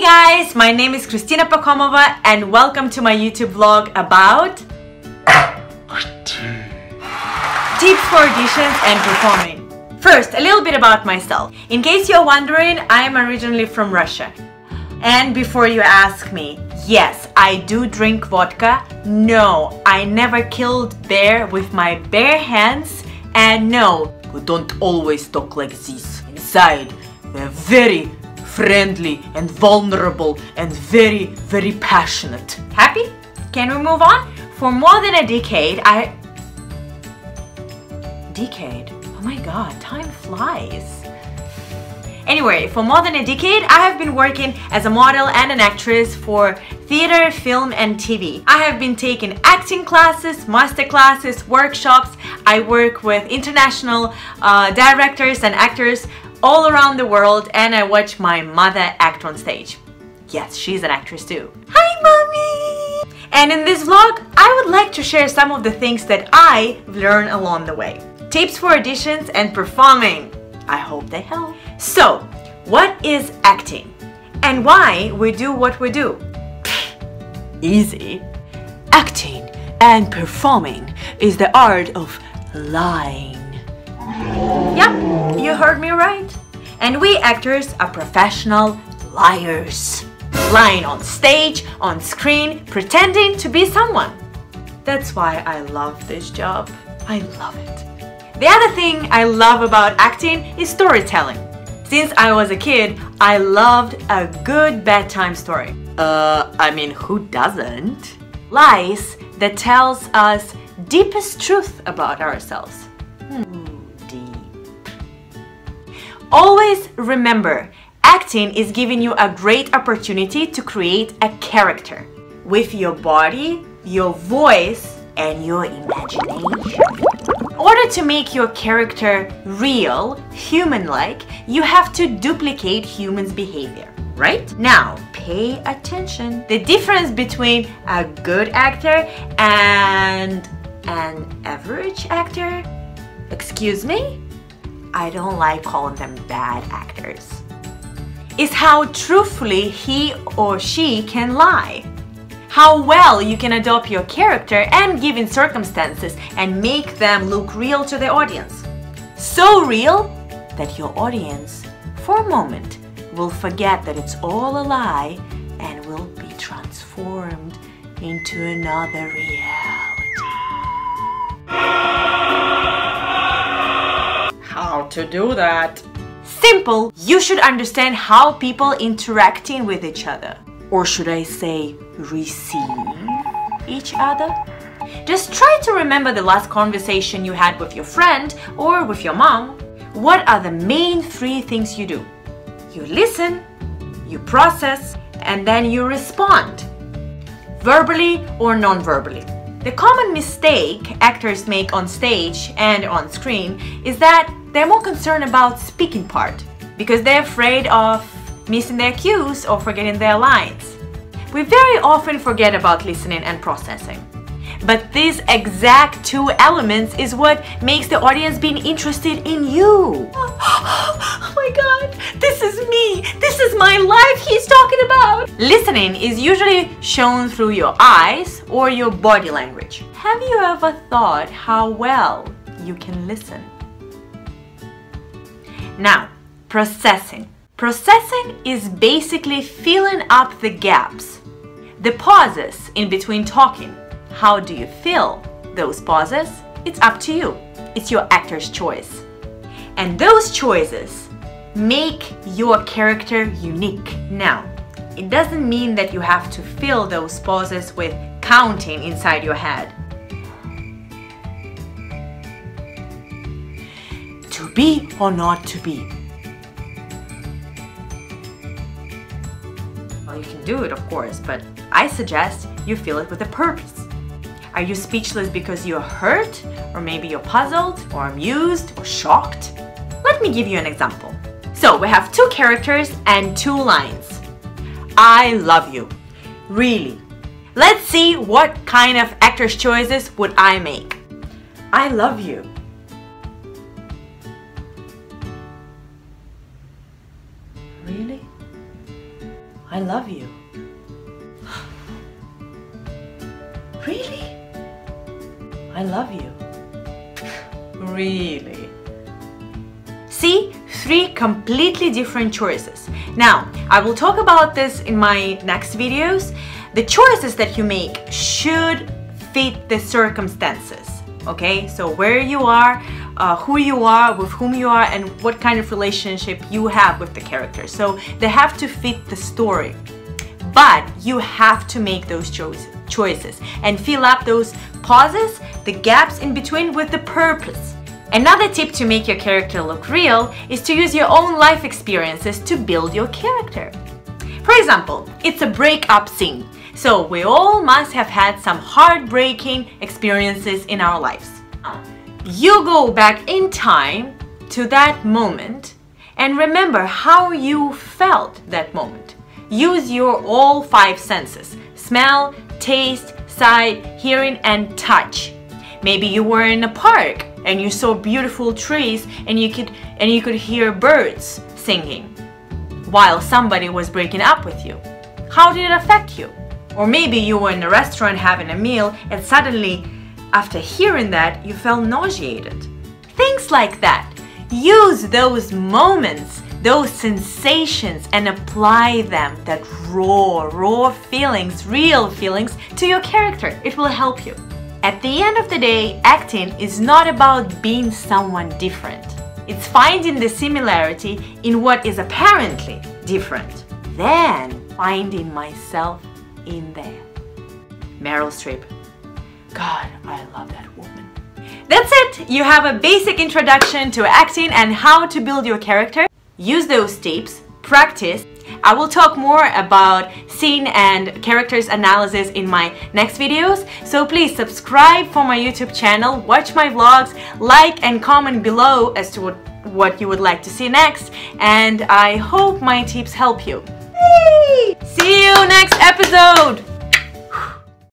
guys, my name is Kristina Pakhomova and welcome to my YouTube vlog about tips for auditions and performing. First, a little bit about myself. In case you're wondering, I am originally from Russia. And before you ask me, yes, I do drink vodka. No, I never killed bear with my bare hands. And no, we don't always talk like this. Inside, we're very friendly and vulnerable and very, very passionate. Happy? Can we move on? For more than a decade, Decade? Oh my god, time flies. Anyway, for more than a decade, I have been working as a model and an actress for theater, film, and TV. I have been taking acting classes, master classes, workshops. I work with international directors and actors all around the world, and I watch my mother act on stage. Yes, she's an actress too. Hi, mommy! And in this vlog, I would like to share some of the things that I learned along the way. Tips for auditions and performing. I hope they help. So, what is acting? And why we do what we do? Easy. Acting and performing is the art of lying. Yep, you heard me right. And we actors are professional liars. Lying on stage, on screen, pretending to be someone. That's why I love this job. I love it. The other thing I love about acting is storytelling. Since I was a kid, I loved a good bedtime story. I mean, who doesn't? Lies that tells us deepest truth about ourselves. Deep. Always remember, acting is giving you a great opportunity to create a character with your body, your voice, and your imagination. In order to make your character real, human-like, you have to duplicate humans' behavior, right? Now, pay attention. The difference between a good actor and an average actor, excuse me? I don't like calling them bad actors, is how truthfully he or she can lie. How well you can adopt your character and given circumstances and make them look real to the audience. So real that your audience, for a moment, will forget that it's all a lie and will be transformed into another reality. How to do that? Simple. You should understand how people interacting with each other. Or should I say, receive each other? Just try to remember the last conversation you had with your friend or with your mom. What are the main three things you do? You listen, you process, and then you respond. Verbally or non-verbally. The common mistake actors make on stage and on screen is that they're more concerned about speaking part because they're afraid of missing their cues or forgetting their lines. We very often forget about listening and processing. But these exact two elements is what makes the audience being interested in you. Oh my god, this is me! This is my life he's talking about! Listening is usually shown through your eyes or your body language. Have you ever thought how well you can listen? Now, processing. Processing is basically filling up the gaps, the pauses in between talking. How do you fill those pauses? It's up to you. It's your actor's choice. And those choices make your character unique. Now, it doesn't mean that you have to fill those pauses with counting inside your head. To be or not to be? Well, you can do it, of course, but I suggest you fill it with a purpose. Are you speechless because you're hurt? Or maybe you're puzzled, or amused, or shocked? Let me give you an example. So, we have two characters and two lines. I love you. Really. Let's see what kind of actor's choices would I make. I love you. Really? I love you. Really? I love you. Really? See, 3 completely different choices. Now, I will talk about this in my next videos. The choices that you make should fit the circumstances, okay? So where you are, who you are, with whom you are, and what kind of relationship you have with the character. So they have to fit the story. But you have to make those choices and fill up those pauses, the gaps in between, with the purpose. Another tip to make your character look real is to use your own life experiences to build your character. For example, it's a breakup scene. So we all must have had some heartbreaking experiences in our lives. You go back in time to that moment and remember how you felt that moment. Use your all 5 senses: smell, taste, sight, hearing, and touch. Maybe you were in a park and you saw beautiful trees and you could hear birds singing while somebody was breaking up with you. How did it affect you? Or maybe you were in a restaurant having a meal and suddenly, after hearing that, you felt nauseated. Things like that. Use those moments, those sensations, and apply them, that raw feelings, real feelings, to your character. It will help you. At the end of the day, acting is not about being someone different. It's finding the similarity in what is apparently different, then finding myself in there. Meryl Streep. God, I love that woman. That's it! You have a basic introduction to acting and how to build your character. Use those tips, practice. I will talk more about scene and characters analysis in my next videos, so please subscribe for my YouTube channel, watch my vlogs, like and comment below as to what you would like to see next, and I hope my tips help you. Yay! See you next episode!